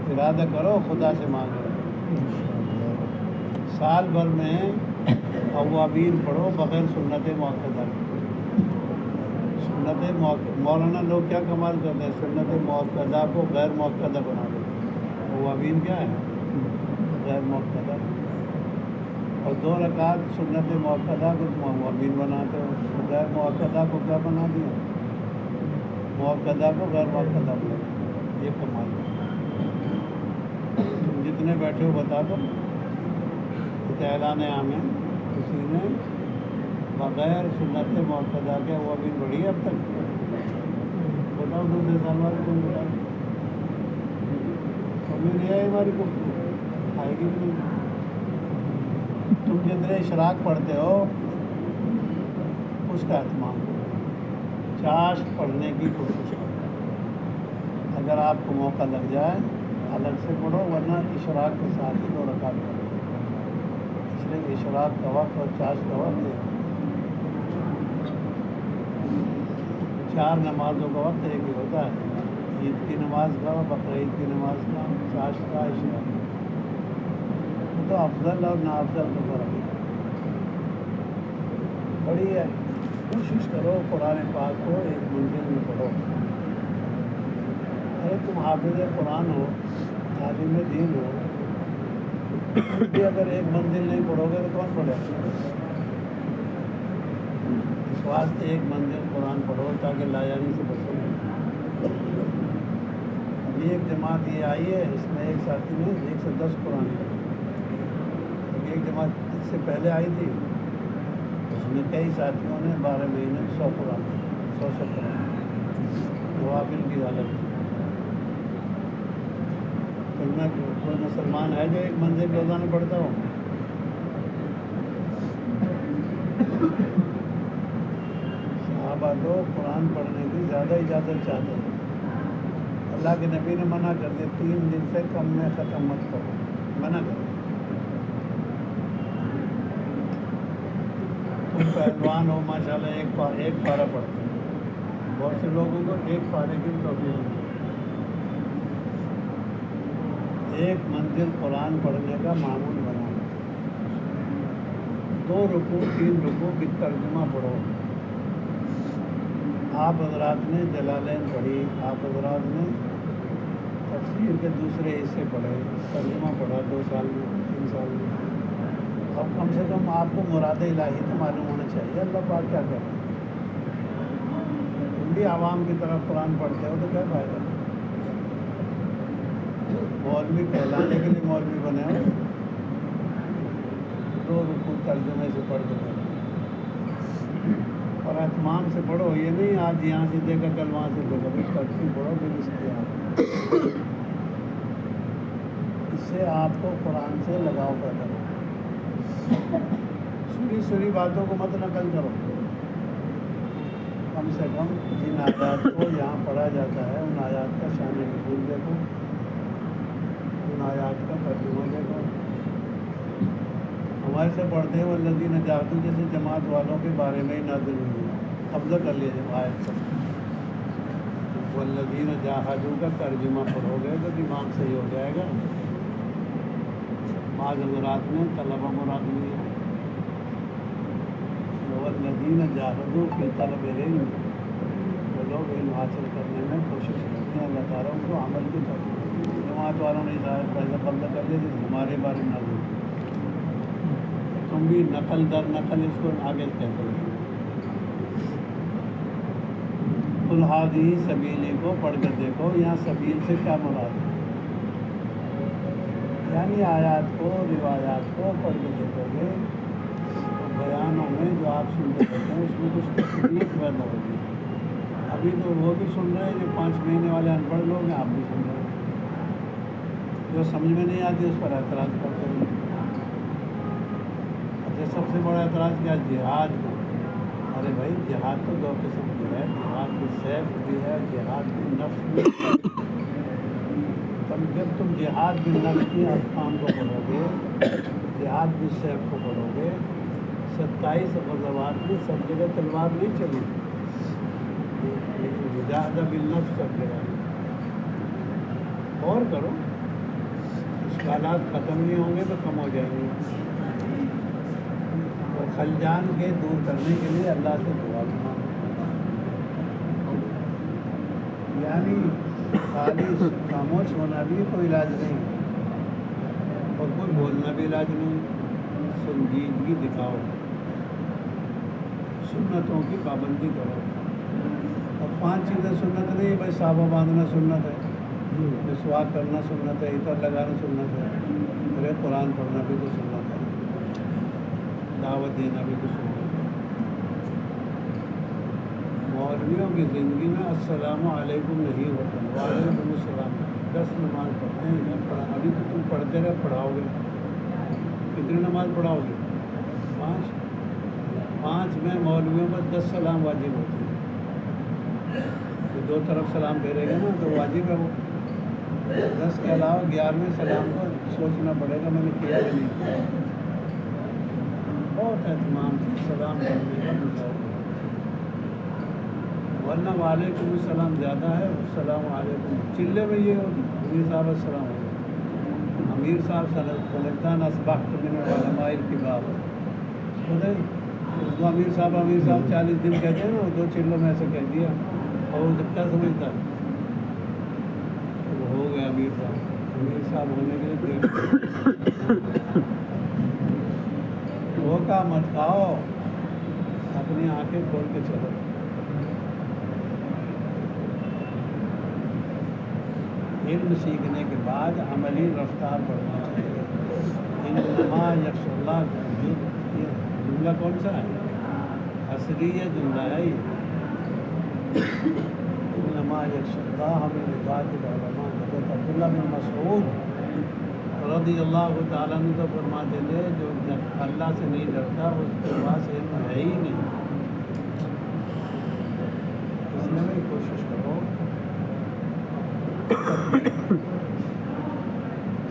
ارادہ کرو خدا سے مانگو. سال بھر میں اوابین پڑھو بغیر سنت موقدہ. سنت مولانا لوگ کیا کمال کرتے ہیں، سنت موقدہ کو غیر موقدہ بنا دیتے ہیں. اوابین کیا ہے؟ غیر موقدہ. اور 2 رکعت سنت موقدہ کو تم اوابین بناتے ہو، غیر موقدہ کو کیا بنا دیا؟ موقدہ کو غیر موقدہ بنا دیا. یہ کمال ہے. تم جتنے بیٹھے ہو بتا دو اعلان عام ہے کسی نے بغیر سنت موقدہ کے وہ ابھی بڑھی ہے اب تک. بتاؤ 2 سال بعد کون بتاؤ؟ ابھی نہیں آئی ہماری گفتگو، آئے گی بھی نہیں. تم جتنے اشراق پڑھتے ہو اس کا اہتمام کرو، چاشت پڑھنے کی کوشش کرو. اگر آپ کو موقع لگ جائے الگ سے پڑھو، ورنہ اشراق کے ساتھ ہی 2 رکعت پڑھو. اس لیے اشراق کا وقت اور چاشت کا وقت ہے. 4 نمازوں کا وقت ایک ہی ہوتا ہے، عید کی نماز کا، بقرعید کی نماز کا، چاشت کا، اشراق کا. تو افضل اور ناافضل کا فرق ہے. بڑی ہے، کوشش کرو قرآن پاک کو ایک منزل میں پڑھو. ارے تم حافظ قرآن ہو، عالم دین ہو، بھی اگر ایک منزل نہیں پڑھو گے تو کون پڑھے؟ اس واسطے ایک منزل قرآن پڑھو تاکہ لاجانی سے بچو. ابھی ایک جماعت یہ آئی ہے، اس میں ایک ساتھی نے 110 قرآن پڑھے. ابھی ایک جماعت اس سے پہلے آئی تھی، اس میں کئی ساتھیوں نے 12 مہینے 100 قرآن 100 قرآن. نوافل کی حالت. پھر میں کوئی مسلمان ہے جو ایک منزل روزانہ پڑھتا ہو؟ صحابہ تو قرآن پڑھنے کی زیادہ اجازت چاہتے ہیں. اللہ کے نبی نے منع کر دیا 3 دن سے کم میں ختم مت کرو، منع کرو. تم پہلوان ہو ماشاءاللہ، ایک پارہ پڑھتے ہیں. بہت سے لوگوں کو ایک پارے کی توفیق نہیں. ایک منزل قرآن پڑھنے کا معمول بنا. 2 رکوع 3 رکوع کی ترجمہ پڑھو. آپ حضرات نے جلالین پڑھی، آپ حضرات نے تفسیر کے دوسرے حصے پڑھے، ترجمہ پڑھا 2 سال میں 3 سال میں. اب کم سے کم آپ کو مراد الہی تو معلوم ہونا چاہیے اللہ پاک کیا کہہ رہے ہیں. تم بھی عوام کی طرف قرآن پڑھتے ہو تو کیا فائدہ؟ مولوی کہلانے کے لیے مولوی بنے ہو. 2 رکوع ترجمے سے پڑھ کے پڑھو اور اہتمام سے پڑھو. یہ نہیں آج یہاں سے دیکھا کل وہاں سے دیکھا، پھر ترتیب پڑھو پھر اختیار. اس سے آپ کو قرآن سے لگاؤ پیدا ہو. سری باتوں کو مت نقل کرو. کم سے کم جن آیات کو یہاں پڑھا جاتا ہے ان آیات کا شان نزول دیکھو، ان آیات کا ترجمہ دیکھو. ہمارے سے پڑھتے ہیں والذین جاہدوا جیسے جماعت والوں کے بارے میں ہی نازل ہوئی ہے. قبضہ کر لیجیے آیت پر. والذین جاہدوا کا ترجمہ پڑھو گے تو دماغ صحیح ہو جائے گا. بعض حضرات نے طلبہ مراد لیا. والذین جاہدوا فی طلب العلم، جو لوگ علم حاصل کرنے میں کوشش کرتے ہیں اللہ تعالیٰ ان کو عمل کی توفیق. جماعت والوں نے پہلے قبضہ کر لیا ہمارے بارے میں نازل. تم بھی نقل در نقل اس کو آگے کہتے ہو. قل ھذہ سبیلی کو پڑھ کر دیکھو، یہاں سبیل سے کیا مراد ہے. یعنی آیات کو روایات کو پڑھ کے دیکھو گے تو بیانوں میں جو آپ سنتے رہتے ہیں اس میں کچھ تکلیف پیدا ہوگی. ابھی تو وہ بھی سن رہے ہیں جو 5 مہینے والے ان پڑھ لوگ ہیں، آپ بھی سن رہے ہیں. جو سمجھ میں نہیں آتی اس پر اعتراض کرتے ہیں. سب سے بڑا اعتراض کیا؟ جہاد کا. ارے بھائی جہاد تو 2 قسم کی ہے، جہاد بھی سیف بھی ہے، جہاد بھی نفس بھی ہے. جب تم جہاد بھی نفس کی احکام کو پڑھو گے، جہاد بھی سیف کو پڑھو گے، 27 غزوات میں سب جگہ تلوار نہیں چلی، لیکن مجاہدہ بالنفس کر کے اور کرو. اشکالات ختم نہیں ہوں گے تو کم ہو جائیں گے. تو خلجان کے دور کرنے کے لیے اللہ سے دعا مانگو. یعنی خالی خاموش ہونا بھی کوئی علاج نہیں اور کوئی بولنا بھی علاج نہیں. سنجیدگی دکھاؤ, سنتوں کی پابندی کرو. اور 5 چیزیں سنت نہیں, بھائی صحابہ باندھنا سنت ہے, مسواک کرنا سنت ہے, عطر لگانا سنت ہے, ارے قرآن پڑھنا بھی تو سنت ہے, دعوت دینا بھی تو سنت ہے. مولویوں کی زندگی میں السلام علیکم نہیں ہوتا, وعلیکم السلام. 10 نماز پڑھتے ہیں, ابھی تو تم پڑھتے رہے, پڑھاؤ گے کتنی نماز پڑھاؤ گے؟ 5 میں مولویوں پر 10 سلام واجب ہوتے ہیں. تو 2 طرف سلام پھیرے گا نا تو واجب ہے وہ. 10 کے علاوہ 11ویں سلام کو سوچنا پڑے گا میں نے کیا کہ نہیں کیا. بہت اہتمام سے سلام پڑھنے کا مطالبہ, ورنہ وعلیکم السلام زیادہ ہے. السلام علیکم چلے میں یہ ہوگی, امیر صاحب السلام علیکم, امیر صاحب فلکتان اسبحت من العلماء الکبار. اس کو امیر صاحب 40 دن کہتے ہیں نا, 2 چلوں میں ایسے کہہ دیا اور وہ کیا سمجھتا ہے وہ ہو گیا امیر صاحب. امیر صاحب ہونے کے لیے دھوکہ مت کھاؤ, اپنی آنکھیں کھول کے چلو. علم سیکھنے کے بعد عملی رفتار بڑھنا چاہیے. انما یخشی اللہ, جملہ کون سا ہے؟ حصری جملہ ہے یہ. انما یخشی اللہ من عباد العلماء. حضرت عبداللہ بن مسعود رضی اللہ تعالیٰ عنہ تو فرماتے تھے جو اللہ سے نہیں ڈرتا اس کے پاس علم ہے ہی نہیں. اس لیے بھی کوشش کرو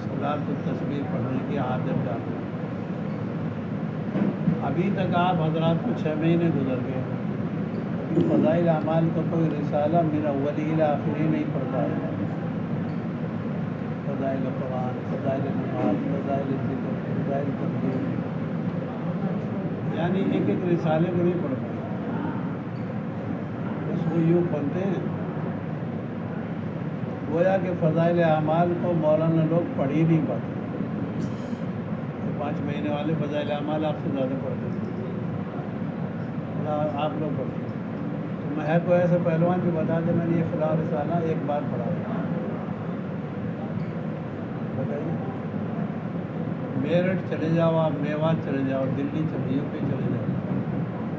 صلاۃ التسبیح پڑھنے کی عادت ڈالو. ابھی تک آپ حضرات کو 6 مہینے گزر گئے, فضائل اعمال کا کوئی رسالہ من اولی الی آخری نہیں پڑھتا ہے. فضائل قرآن, فضائل نماز, فضائل ذکر, فضائل تقدیر, یعنی ایک رسالے کو نہیں پڑھ پاتے. بس وہ یوں پڑھتے ہیں گویا کہ فضائل اعمال کو مولانا لوگ پڑھ ہی نہیں پاتے. 5 مہینے والے فضائل اعمال آپ سے زیادہ پڑھتے ہیں, آپ لوگ پڑھتے ہیں. تو میں ہے کوئی ایسا پہلوان جو بتا دے میں نے یہ فلاں رسالہ ایک بار پڑھا, بتائیے. میرٹھ چلے جاؤ آپ, میوات چلے جاؤ, دلی چلے, یو پی چلے جاؤ,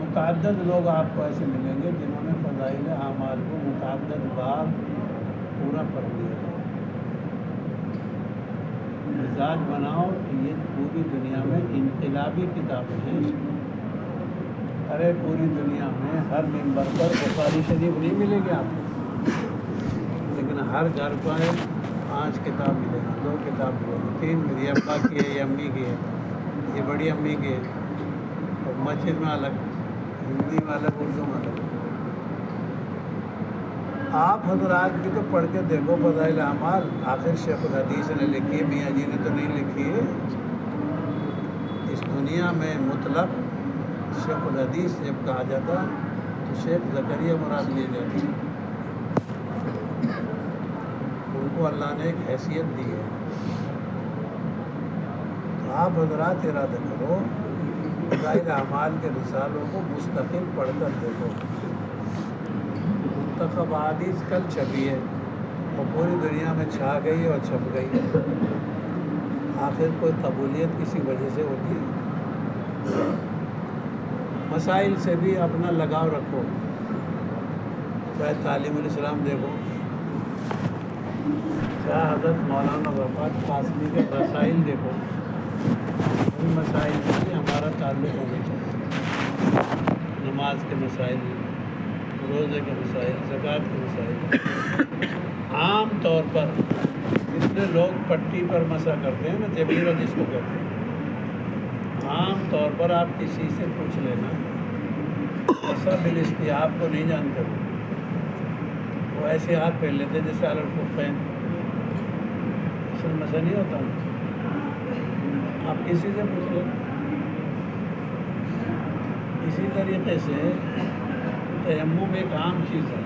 متعدد لوگ آپ کو ایسے ملیں گے جنہوں نے فضائل اعمال کو متعدد بار پورا پڑھ لیا. مزاج بناؤ کہ یہ پوری دنیا میں انقلابی کتابیں ہیں. ارے پوری دنیا میں ہر ممبر پر بخاری شریف نہیں ملے گی آپ کو, لیکن ہر گھر پر 5 کتاب ملے گی, 2 کتاب ملے گی, 3 میری ابا کی ہے, یہ امی کی ہے, یہ بڑی امی کی ہے. اور مسجد میں الگ, ہندی میں الگ, اردو میں الگ. آپ حضرات بھی تو پڑھ کے دیکھو فضائل اعمال. آخر شیخ الحدیث نے لکھی, میاں جی نے تو نہیں لکھی. اس دنیا میں مطلق شیخ الحدیث جب کہا جاتا تو شیخ زکریا مراد لیے جاتے. ان کو اللہ نے ایک حیثیت دی ہے. تو آپ حضرات ارادہ کرو فضائل اعمال کے رسالوں کو مستقل پڑھ کر دیکھو. منتخب حدیث کل چھپی ہے اور پوری دنیا میں چھا گئی اور چھپ گئی. آخر کوئی قبولیت کسی وجہ سے ہوتی ہے. مسائل سے بھی اپنا لگاؤ رکھو. چاہے تعلیم الاسلام دیکھو, چاہے حضرت مولانا وفات قاسمی کے رسائل دیکھو. ان مسائل سے بھی ہمارا تعلق ہونا چاہیے. نماز کے مسائل, روزے کے مسائل, زکوٰۃ کے مسائل. عام طور پر جتنے لوگ پٹی پر مسا کرتے ہیں نا, جبیرہ جس کو کہتے ہیں, عام طور پر آپ کسی سے پوچھ لینا, مسا بالاستیاب کو نہیں جانتے ہو, وہ ایسے ہاتھ پھیر لیتے جیسے الخفین. اصل مسا نہیں ہوتا. آپ کسی سے پوچھ لیں. اسی طریقے سے تیمم ایک عام چیز ہے،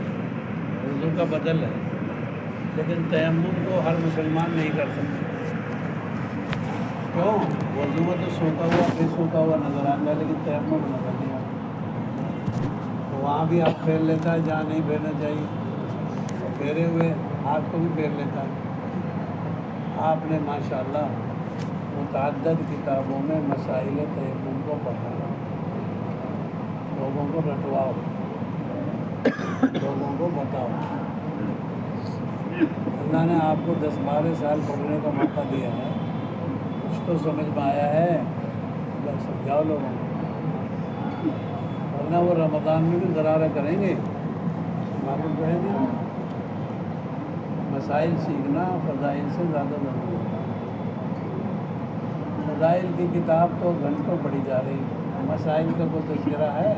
وضو کا بدل ہے، لیکن تیمم کو ہر مسلمان نہیں کر سکتا. کیوں؟ وضو میں تو سوتا ہوا پھر سوتا ہوا نظر آتا ہے، لیکن تیمم نظر نہیں آتا. تو وہاں بھی آپ پھیر لیتا ہے جہاں نہیں پھیرنا چاہیے، پھیرے ہوئے ہاتھ کو بھی پھیر لیتا ہے. آپ نے ماشاءاللہ متعدد کتابوں میں مسائل تیمم کو پڑھایا، لوگوں کو رٹواؤ، لوگوں کو بتاؤ. اللہ نے آپ کو 10-12 سال پڑھنے کا موقع دیا ہے، کچھ تو سمجھ میں آیا ہے، لوگ سمجھاؤ لوگوں کو. ورنہ وہ رمضان میں بھی غرارہ کریں گے، معلوم رہے گا. مسائل سیکھنا فضائل سے زیادہ ضروری ہے. فضائل کی کتاب تو گھنٹوں پڑھی جا رہی، مسائل کا کوئی تذکرہ ہے؟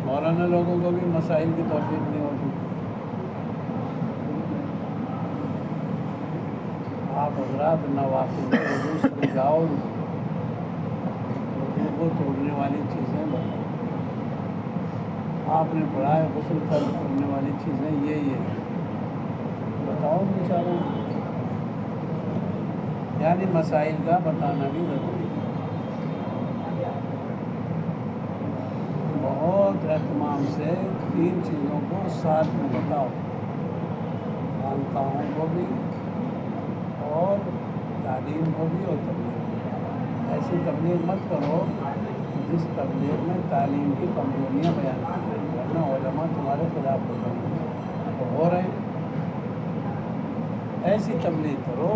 مولانا لوگوں کو بھی مسائل کی توفیق نہیں ہوتی. آپ حضرات نوافل وضو سمجھاؤ، وضو کو توڑنے والی چیزیں بتاؤ. آپ نے پڑھا ہے غسل فرض کرنے والی چیزیں یہ بتاؤ بیچاروں. یعنی مسائل کا بتانا بھی ضروری ہے. بہت اہتمام سے 3 چیزوں کو ساتھ میں بتاؤ، خانقاہوں کو بھی اور تعلیم کو بھی اور تبلیغ کو. ایسی تبلیغ مت کرو جس تبلیغ میں تعلیم کی کمزوریاں بیان کی جائیں، ورنہ علماء تمہارے خلاف ہو جائیں گے. تو ہو رہے ہیں. ایسی تبلیغ کرو.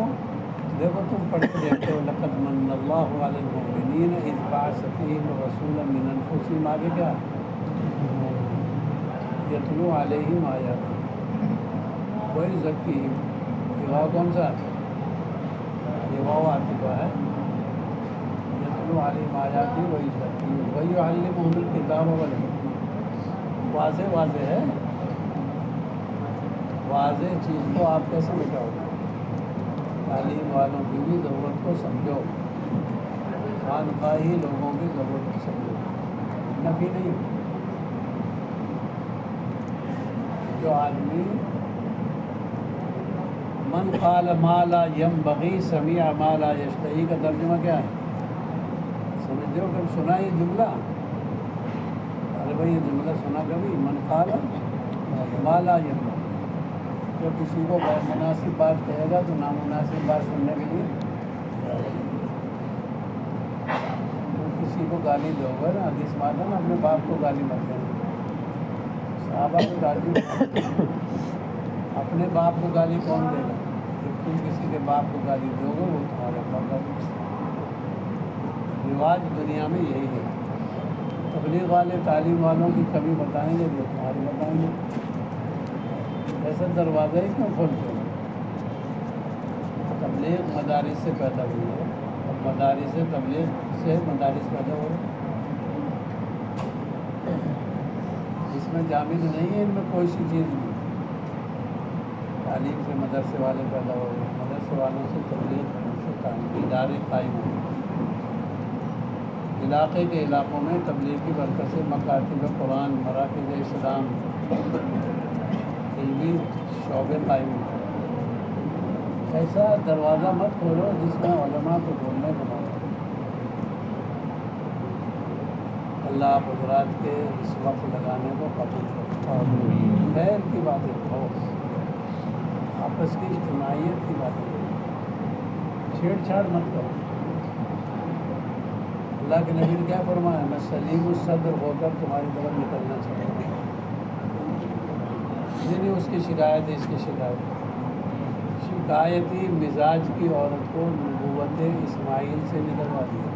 دیکھو تم پڑھتے دیکھتے ہو لقد من اللہ علی المؤمنین اذ بعث فیہم رسولا من انفسہم. آگے کیا یتلو علیہم آیاتہ ویزکیہم. یہ واو کون سا؟ یہ واو عاطفہ ہے. یتلو علیہم آیاتہ ویزکیہم ویعلمہم الکتاب والحکمہ. واضح ہے. واضح چیز کو آپ کیسے مٹاؤ گے؟ تعلیم والوں کی بھی ضرورت کو سمجھو، خانقاہی لوگوں کی ضرورت کو سمجھو، نفی نہیں. جو آدمی من قال ما لا ينبغي سمع ما لا يشتهي کا ترجمہ کیا ہے؟ سمجھتے ہو کبھی سنا یہ جملہ؟ ارے بھائی یہ جملہ سنا کبھی؟ من قال ما لا ينبغي. جو کسی کو غیر مناسب بات کہے گا تو نامناسب بات سننے کے لیے تو کسی کو گالی دو گا نا، حدیث بات ہے نا، اپنے باپ کو گالی مت دینا. صحابہ کو گالی اپنے باپ کو گالی کون دے گا؟ جب تم کسی کے باپ کو گالی دو گے وہ تمہارے باپ گالی. رواج دنیا میں یہی ہے. تبلیغ والے تعلیم والوں کی کمی بتائیں گے وہ تمہاری بتائیں گے. ایسا دروازہ ہی کیوں کھولتے ہیں؟ تبلیغ مدارس سے پیدا ہوئی ہے، اور مدارس سے تبلیغ سے مدارس پیدا ہو رہے. اس میں جامد نہیں ہے، ان میں کوئی سی چیز نہیں. تعلیم سے مدرسے والے پیدا ہو رہے ہیں، مدرسے والوں سے تبلیغ سے تعلیم ادارے قائم ہو رہے ہیں. علاقے کے علاقوں میں تبلیغ کی برکت سے مکاتب قرآن، مراکز اسلام، علمی شعبے قائم ہوتے ہیں. ایسا دروازہ مت کھولو جس میں علماء کو بولنے کو نہ ہو. اللہ آپ حضرات کے اس وقت لگانے کو قبول کرو. خیر کی باتیں کہو، آپس کی اجتماعیت کی باتیں کرو، چھیڑ چھاڑ مت کرو. اللہ کے نبی نے کیا فرمایا؟ میں سلیم الصدر ہو کر تمہاری طرف نکلنا چاہتا ہوں. نہیں اس کی شکایت ہے، اس کی شکایت. شکایتی مزاج کی عورت کو نبوت اسماعیل سے نکلوا دیا.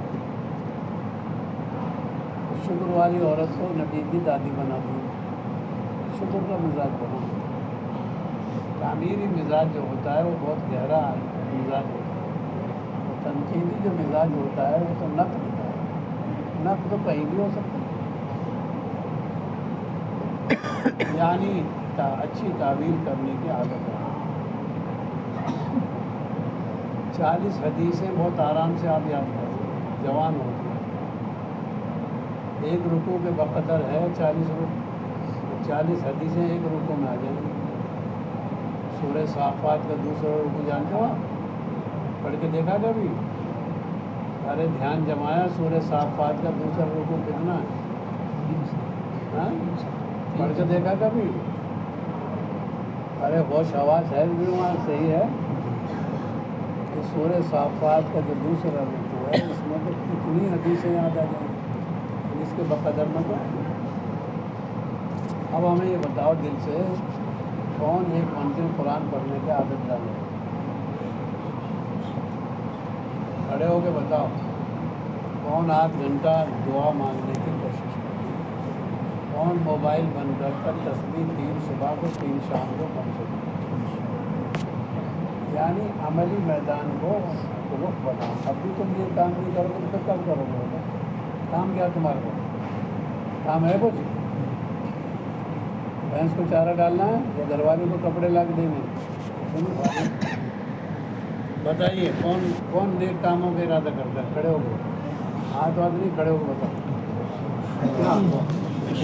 شکر والی عورت کو نبی کی دادی بنا دی. شکر کا مزاج بنا. تعمیری مزاج جو ہوتا ہے وہ بہت گہرا مزاج ہوتا ہے. اور تنقیدی جو مزاج ہوتا ہے وہ تو نقد کا ہے. نقد تو کہیں بھی ہو سکتا ہے، یعنی اچھی تعویل کرنے کی عادت ہے. 40 حدیثیں بہت آرام سے آپ یاد کر سکتے ہیں، جوان ہوتی ہیں. ایک رکوع کے بقدر ہے 40 حدیثیں ایک رکوع میں آ جائیں گی. سورہ صافات کا دوسرا رکوع جانتے ہو آپ؟ پڑھ کے دیکھا کبھی؟ ارے دھیان جمایا، سورہ صافات کا دوسرا رکوع کتنا ہے؟ ہاں پڑھ کے دیکھا کبھی؟ ارے ہوش حواس ہے بھی وہاں صحیح ہے کہ سورہ صافات کا جو دوسرا رکوع ہے اس میں تو کتنی حدیثیں یاد آ جائیں گی اس کے بقدر میں. تو اب ہمیں یہ بتاؤ دل سے، کون ایک منزل قرآن پڑھنے کی عادت ڈالے؟ کھڑے ہو کے بتاؤ. کون آدھ گھنٹہ دعا مانگنے کی کوشش کرتی ہے؟ کون موبائل بند کر کر تسبیح 3 صبح کو 3 شام کو پڑھ سکتے؟ یعنی عملی میدان کو رخ بناؤ. اب بھی تم یہ کام نہیں کرو گے تو کب کرو گے؟ کام کیا تمہارے کو؟ کام ہے کچھ؟ بھینس کو چارہ ڈالنا ہے یا گھر والے کو کپڑے لا کے دینے؟ بتائیے کون نیک کاموں کا ارادہ کرتا ہے؟ کھڑے ہو گئے، ہاتھ واتھ نہیں، کھڑے ہو کے بتاؤ.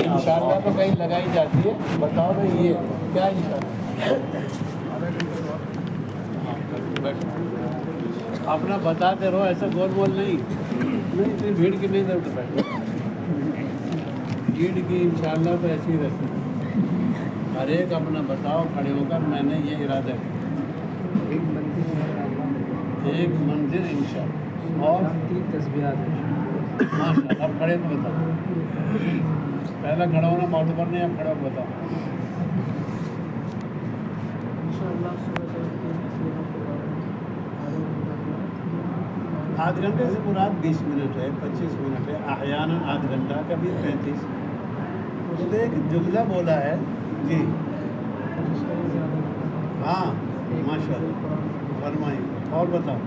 انشاءاللہ تو کہیں لگائی جاتی ہے، بتاؤ بھائی یہ کیا انشاءاللہ؟ اپنا بتاتے رہو، ایسا گول بول نہیں اتنی بھیڑ کی نہیں ضرورت بیٹھے. بھیڑ کی انشاءاللہ تو ایسی ہی رہتی ہے. ہر ایک اپنا بتاؤ کھڑے ہو کر، میں نے یہ ارادہ کیا ایک منزل انشاءاللہ. اور 3 تسبیحات ماشاء اللہ. اب کھڑے تو بتاؤ، پہلا کھڑا ہونا معتبر نہیں، اب کھڑا ہو بتاؤ. آدھ گھنٹے سے مراد 20 منٹ ہے، 25 منٹ ہے، احیاناً آدھ گھنٹہ، کبھی 35. تو ایک جملہ بولا ہے جی. ہاں ماشاء اللہ فرمائیے. اور بتاؤ.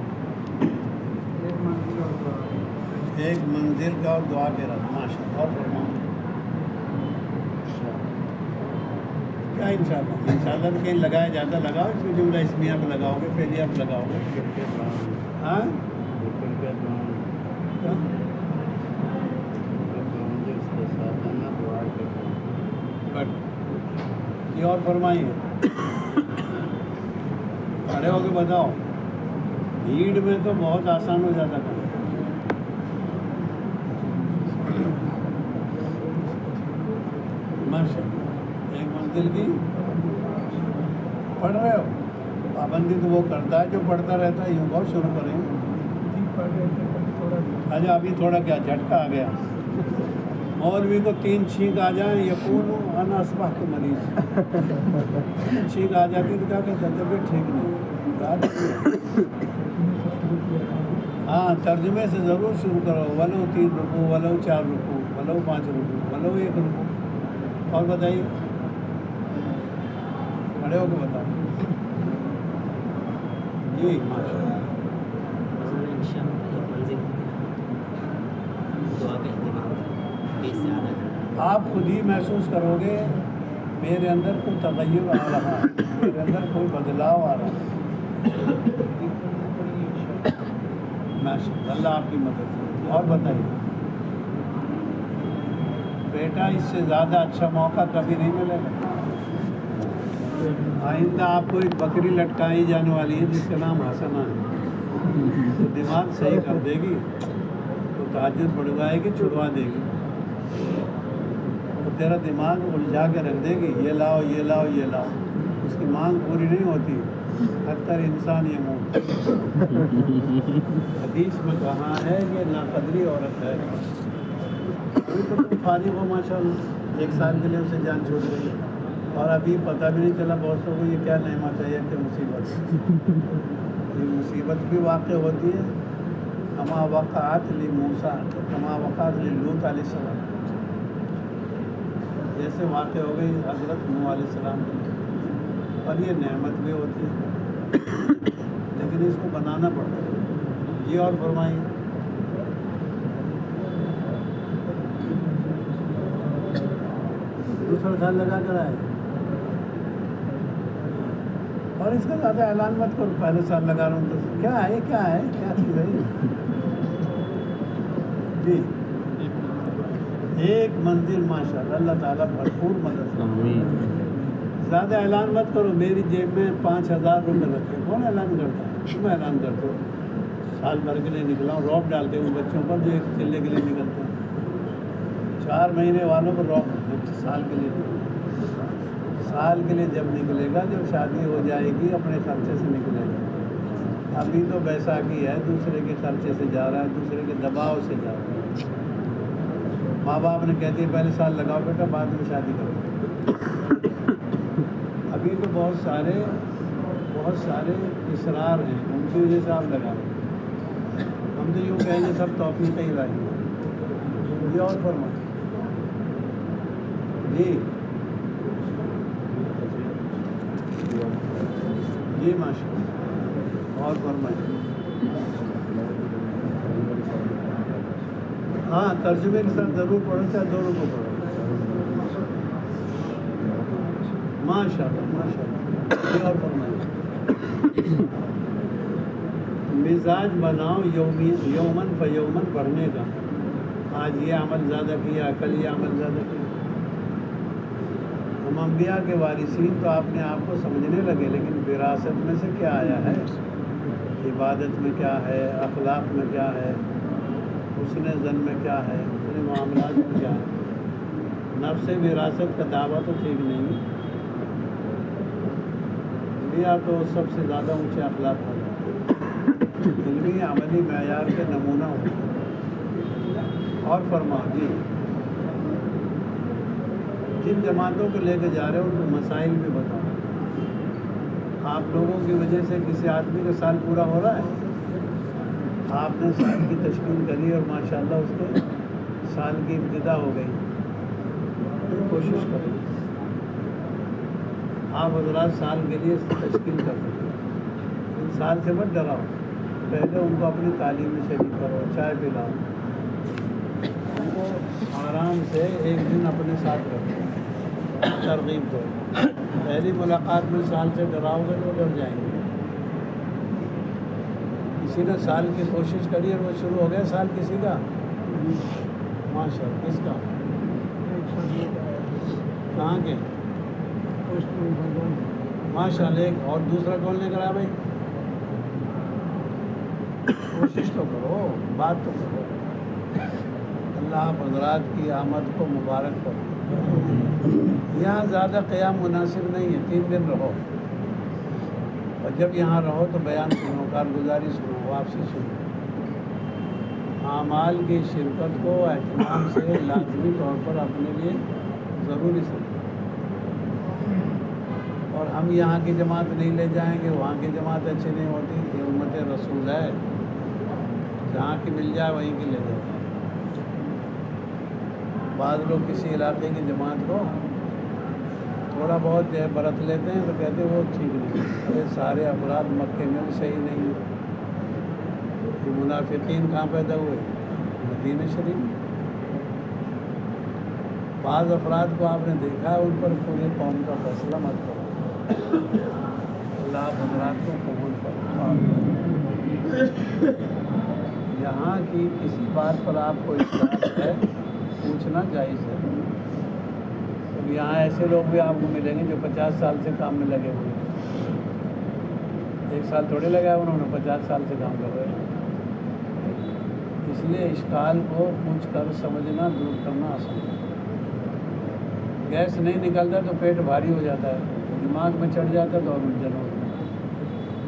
ایک منزل کا اور دعا کے رہا. ماشاء اللہ. اور فرماؤ کیا انشاءاللہ؟ انشاءاللہ تو کہیں لگایا جاتا، لگاؤ. اس میں جملہ اسمیہ پہ لگاؤ گے، فعلیہ پہ لگاؤ گے. ہاں یہ اور فرمائیے. کھڑے ہو کے بتاؤ. بھیڑ میں تو بہت آسان ہو جاتا تھا. ماشاء اللہ. ایک منزل کی پڑھ رہے ہو. پابندی تو وہ کرتا ہے جو پڑھتا رہتا ہے. یوں بہت شروع کریں. اچھا ابھی تھوڑا کیا جھٹکا آ گیا. مولوی کو 3 چھینک آ جائیں یقون انا اصبحت مریض. چھینک آ جاتی تو کیا کہتا ہے؟ طبیعت ٹھیک نہیں. ہاں ترجمے سے ضرور شروع کرو. ولو 3 رکوع، ولو 4 رکوع، ولو 5 رکوع، ولو 1 رکوع. اور بتائیے. کھڑے ہو کے بتاؤ. جی ماشاء اللہ. آپ خود ہی محسوس کرو گے میرے اندر کوئی تغیر آ رہا ہے، میرے اندر کوئی بدلاؤ آ رہا ہے. ماشاء اللہ. اللہ آپ کی مدد کرے. اور بتائیے. بیٹا اس سے زیادہ اچھا موقع کبھی نہیں ملے گا. آئندہ آپ کو ایک بکری لٹکائی جانے والی ہے جس کا نام حسنہ ہے. تو دماغ صحیح کر دے گی تو تہجد بڑھوائے گی، چھڑوا دے گی. تو تیرا دماغ الجھا کے رکھ دے گی، یہ لاؤ یہ لاؤ یہ لاؤ. اس کی مانگ پوری نہیں ہوتی. حتیٰ انسان یہ منہ. حدیث میں کہا ہے کہ ناقدری عورت ہے. ابھی تو تم فارغ ہو ماشاء اللہ. 1 سال کے لیے اسے جان چھوڑ گئی اور ابھی پتہ بھی نہیں چلا بہت سو کو یہ کیا نعمت ہے، یہ کہ مصیبت. یہ مصیبت بھی واقع ہوتی ہے. کما وقعت لموسیٰ کما وقعت للوط علیہ السلام. جیسے واقع ہو گئی حضرت نوح علیہ السلام کے لیے. اور یہ نعمت بھی ہوتی ہے لیکن اس کو بنانا پڑتا ہے. یہ اور فرمائیے. دوسرا خیال لگا کر آئے. اور اور اس کا زیادہ اعلان مت کرو، پہلے سال لگا رہا ہوں تو کیا ہے کیا چیز ہے جی؟ ایک منزل ماشاء اللہ، اللہ تعالیٰ بھرپور مدد کرے۔ زیادہ اعلان مت کرو، میری جیب میں 5,000 روپے رکھے، کون اعلان کرتا ہے؟ تم اعلان کرتے ہو سال بھر کے لیے نکلا ہوں، روب ڈالتے ہوں بچوں پر جو 1 چلے کے لیے نکلتے ہیں، 4 مہینے والوں کو روب سال کے لیے نکلتے ہیں۔ سال کے لیے جب نکلے گا، جب شادی ہو جائے گی اپنے خرچے سے نکلے گا۔ ابھی تو بیساکھی ہے، دوسرے کے خرچے سے جا رہا ہے، دوسرے کے دباؤ سے جا رہا ہے۔ ماں باپ نے کہہ دیا پہلے سال لگاؤ بیٹا، بعد میں شادی کرو۔ ابھی تو بہت سارے اصرار ہیں، ان کی وجہ سے آپ لگا رہے ہیں۔ ہم تو یوں کہیں گے سب توفیق الہی ہے۔ یہ اور فرمائیں جی جی ماشاء اللہ، اور فرمائیں۔ ہاں ترجمے کے ساتھ ضرور پڑھو، چاہے دونوں کو پڑھو۔ ماشاء اللہ ماشاء اللہ، یہ اور فرمائیں۔ مزاج بناؤ یومن فیومن پڑھنے کا، آج یہ عمل زیادہ کیا، کل یہ عمل زیادہ کیا۔ ہم انبیاء کے وارثین تو اپنے آپ کو سمجھنے لگے، لیکن وراثت میں سے کیا آیا ہے، عبادت میں کیا ہے، اخلاق میں کیا ہے، حسن ظن میں کیا ہے، حسن معاملات میں کیا ہے۔ نفس وراثت کا دعویٰ تو ٹھیک نہیں ہے۔ انبیاء تو سب سے زیادہ اونچے اخلاق ہوتے ہیں، علمی عملی معیار کے نمونہ ہوتے ہیں۔ اور فرماؤ جی، جن جماعتوں کو لے کے جا رہے ہو ان کو مسائل بھی بتاؤ۔ آپ لوگوں کی وجہ سے کسی آدمی کا سال پورا ہو رہا ہے، آپ نے سال کی تشکیل کری اور ماشاءاللہ اس کے سال کی ابتدا ہو گئی، کوشش کریں آپ حضرات سال کے لیے تشکیل کر سکتے ہیں۔ ان سال سے مت ڈراؤ، پہلے ان کو اپنی تعلیم میں شریک کرو، چائے پلاؤ، ان کو آرام سے ایک دن اپنے ساتھ رکھو، ترغیب دو۔ پہلی ملاقات میں سال سے ڈراؤ گے تو ڈر جائیں گے۔ کسی نے سال کی کوشش کری اور وہ شروع ہو گیا سال کسی کا، ماشاء اللہ، کس کا، کہاں کے، ماشاء اللہ، ایک اور دوسرا کون نے کرا بھائی؟ کوشش تو کرو، بات تو کرو۔ اللہ آپ حضرات کی آمد کو مبارک کرو۔ یہاں زیادہ قیام مناسب نہیں ہے، 3 دن رہو، اور جب یہاں رہو تو بیان سنو، کارگزاری سنو، واپسی سنو۔ اعمال کی شرکت کو اہتمام سے لازمی طور پر اپنے لیے ضروری سمجھیں، اور ہم یہاں کی جماعت نہیں لے جائیں گے، وہاں کی جماعت اچھی نہیں ہوتی۔ یہ امت رسول ہے، جہاں کی مل جائے وہیں کی لے جائے۔ بعض لوگ کسی علاقے کی جماعت کو تھوڑا بہت جو ہے برت لیتے ہیں تو کہتے ہیں وہ ٹھیک نہیں ہے۔ ارے سارے افراد مکے میں بھی صحیح نہیں ہیں۔ یہ منافقین کہاں پیدا ہوئے؟ مدینہ شریف۔ بعض افراد کو آپ نے دیکھا ہے، ان پر پورے قوم کا فیصلہ مت کرو۔ اللہ آپ حضرات کو قبول فرمائے۔ یہاں کی کسی بات پر آپ کو اشکال ہے، پوچھنا جائز ہے۔ اب یہاں ایسے لوگ بھی آپ کو ملیں گے جو 50 سال سے کام میں لگے ہوئے ہیں۔ 1 سال تھوڑے لگا ہے، انہوں نے 50 سال سے کام کر رہے ہیں۔ اس لیے اشکال کو پوچھ کر سمجھنا، دور کرنا آسان ہے۔ گیس نہیں نکلتا تو پیٹ بھاری ہو جاتا ہے، دماغ میں چڑھ جاتا ہے تو اور الجھن ہوتی ہے۔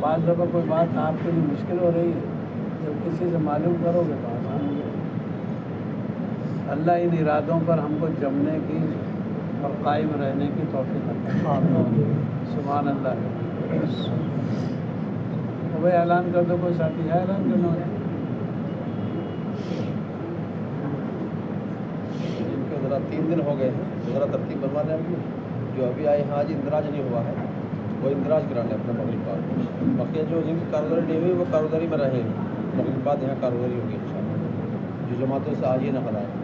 بعض دفعہ کوئی بات آپ کے لیے مشکل ہو رہی ہے، جب کسی سے معلوم کرو گے تو آسان ہو جائے گا۔ اللہ ان ارادوں پر ہم کو جمنے کی اور قائم رہنے کی توفیق عطا فرمائے۔ سبحان اللہ۔ وہ اعلان کر دو، کوئی ساتھی ہے اعلان کرنا ہے؟ ان کے ذرا 3 دن ہو گئے ہیں، ذرا ترتیب بنوا لیں اپنی، جو ابھی آئے ہیں آج اندراج نہیں ہوا ہے وہ اندراج کرا لیں اپنا مغرب بعد۔ باقی جو جن کی کارگزاری نہیں ہوئی وہ کارگزاری میں رہیں گے، مغرب بعد یہاں کارگزاری ہوگی انشاءاللہ، جو جماعتوں سے آج یہ نقل آئے۔